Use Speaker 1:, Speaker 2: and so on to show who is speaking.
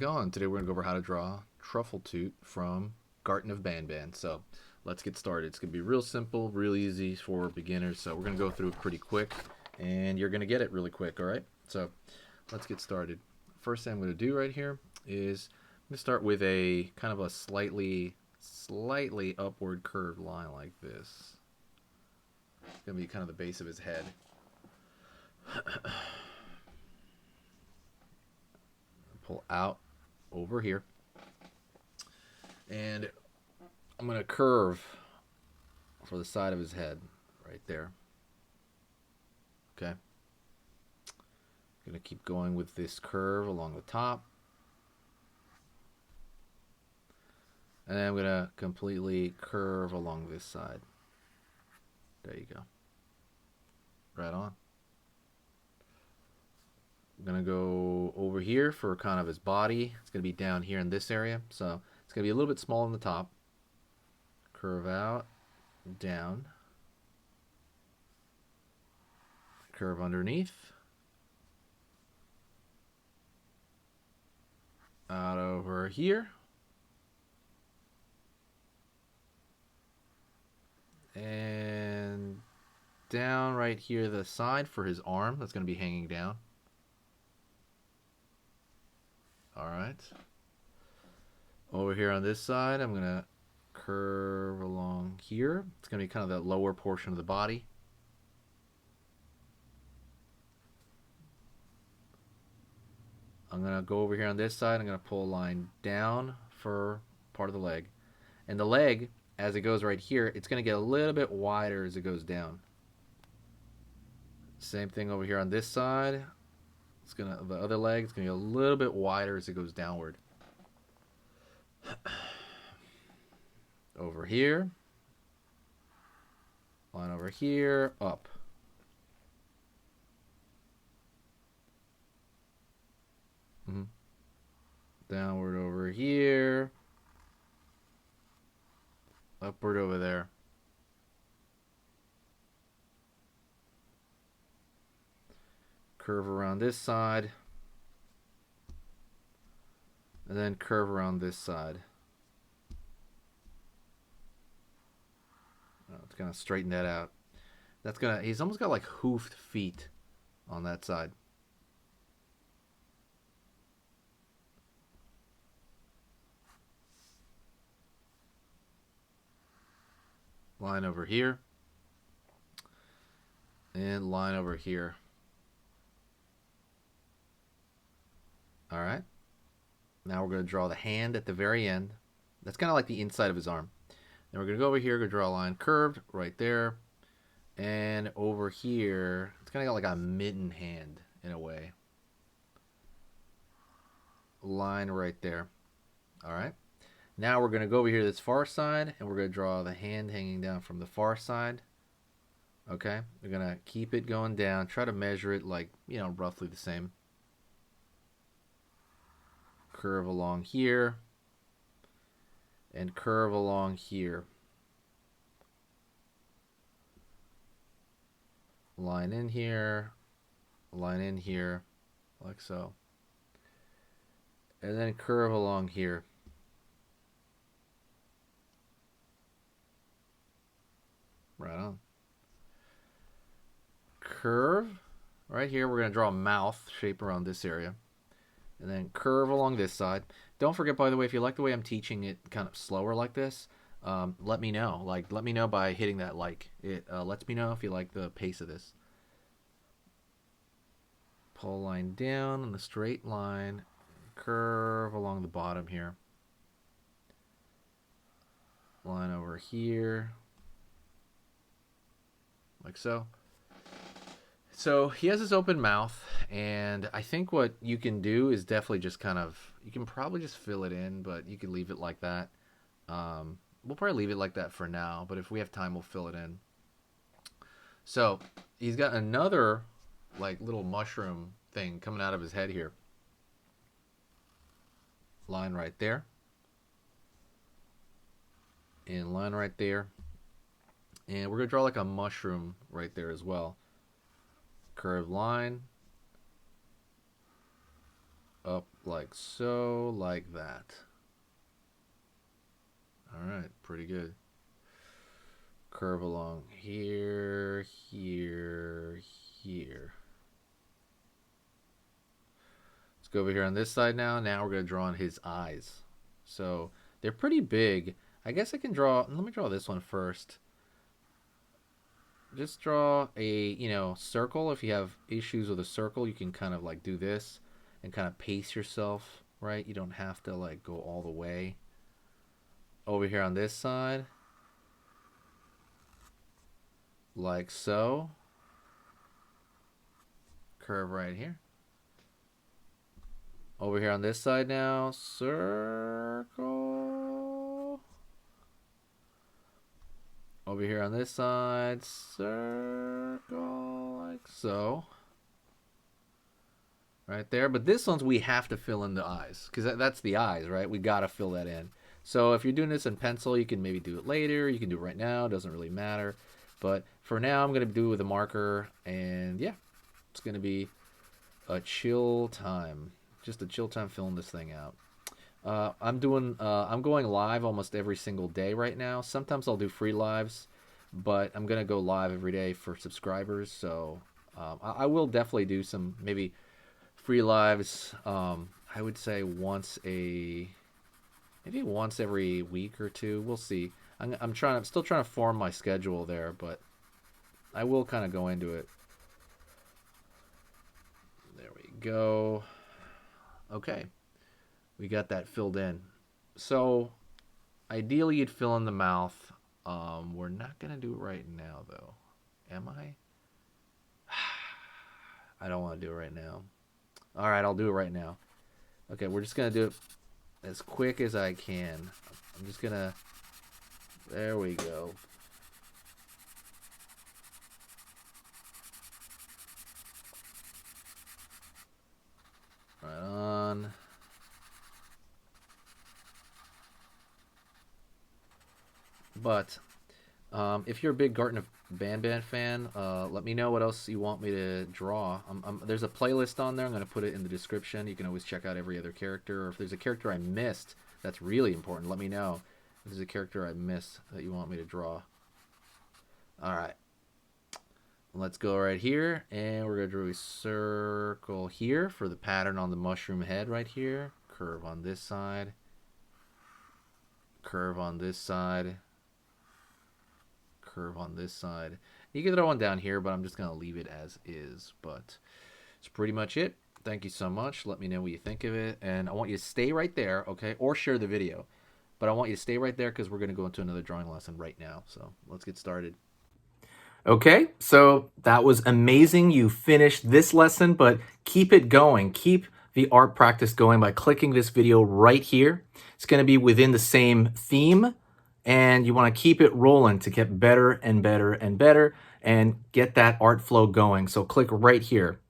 Speaker 1: it going? Today we're going to go over how to draw Truffletoot from Garten of Banban. So let's get started. It's going to be real simple, real easy for beginners. So we're going to go through it pretty quick and you're going to get it really quick, all right? So let's get started. First thing I'm going to do right here is I'm going to start with a kind of a slightly upward curved line like this. It's going to be kind of the base of his head. Pull out over here, and I'm going to curve for the side of his head right there. Okay, going to keep going with this curve along the top, and then I'm going to completely curve along this side. There you go. Right on. I'm going to go over here for kind of his body. It's going to be down here in this area. So it's going to be a little bit small on the top. Curve out, down. Curve underneath. Out over here. And down right here the side for his arm. That's going to be hanging down. Alright. Over here on this side, I'm going to curve along here. It's going to be kind of that lower portion of the body. I'm going to go over here on this side. I'm going to pull a line down for part of the leg. And the leg, as it goes right here, it's going to get a little bit wider as it goes down. Same thing over here on this side. The other leg is gonna get a little bit wider as it goes downward. Over here, line over here, up. Downward over here, upward over there. Curve around this side, and then curve around this side. It's gonna straighten that out. He's almost got like hoofed feet on that side. Line over here, and line over here. Alright, now we're going to draw the hand at the very end. That's kind of like the inside of his arm. Then we're going to go over here, go draw a line curved right there. And over here, it's kind of got like a mitten hand in a way. Line right there. Alright, now we're going to go over here to this far side, and we're going to draw the hand hanging down from the far side. Okay, we're going to keep it going down, try to measure it like, roughly the same. Curve along here and curve along here. Line in here, like so. And then curve along here. Right on. Curve right here. We're going to draw a mouth shape around this area. And then curve along this side. Don't forget, by the way, if you like the way I'm teaching it kind of slower like this, let me know. Let me know by hitting that like. It lets me know if you like the pace of this. Pull a line down in the straight line. Curve along the bottom here. Line over here. Like so. So he has his open mouth, and I think what you can do is definitely just you can probably just fill it in, but you can leave it like that. We'll probably leave it like that for now, but if we have time, we'll fill it in. So he's got another like little mushroom thing coming out of his head here. Line right there. And line right there. And we're going to draw like a mushroom right there as well. Curved line, up like so, like that. All right, pretty good. Curve along here, here, here. Let's go over here on this side now. Now we're going to draw on his eyes. So they're pretty big. I guess I can draw, let me draw this one first. Just draw a, circle. If you have issues with a circle, you can kind of like do this and kind of pace yourself, right? You don't have to like go all the way. Over here on this side, like so. Curve right here. Over here on this side now, circle. Over here on this side, circle, like so. Right there. But this one's we have to fill in the eyes, because that's the eyes, right? We got to fill that in. So if you're doing this in pencil, you can maybe do it later. You can do it right now. It doesn't really matter. But for now, I'm going to do it with a marker. And yeah, it's going to be a chill time. Just a chill time filling this thing out. I'm going live almost every single day right now. Sometimes I'll do free lives, but I'm going to go live every day for subscribers. So I will definitely do some maybe free lives. I would say maybe once every week or two. We'll see. I'm still trying to form my schedule there, but I will kind of go into it. There we go. Okay, we got that filled in. So ideally you'd fill in the mouth. We're not gonna do it right now though. Am I? I don't want to do it right now. All right, I'll do it right now. Okay, we're just gonna do it as quick as I can. I'm just gonna, there we go. Right on. But if you're a big Garten of Banban fan, let me know what else you want me to draw. There's a playlist on there. I'm going to put it in the description. You can always check out every other character. Or if there's a character I missed that's really important, let me know. If there's a character I missed that you want me to draw. All right. Let's go right here. And we're going to draw a circle here for the pattern on the mushroom head right here. Curve on this side. Curve on this side. Curve on this side. You can throw one down here, but I'm just going to leave it as is. But it's pretty much it. Thank you so much. Let me know what you think of it. And I want you to stay right there, okay? Or share the video. But I want you to stay right there because we're going to go into another drawing lesson right now. So let's get started. Okay, so that was amazing. You finished this lesson, but keep it going. Keep the art practice going by clicking this video right here. It's going to be within the same theme, and you want to keep it rolling to get better and better and better and get that art flow going. So click right here.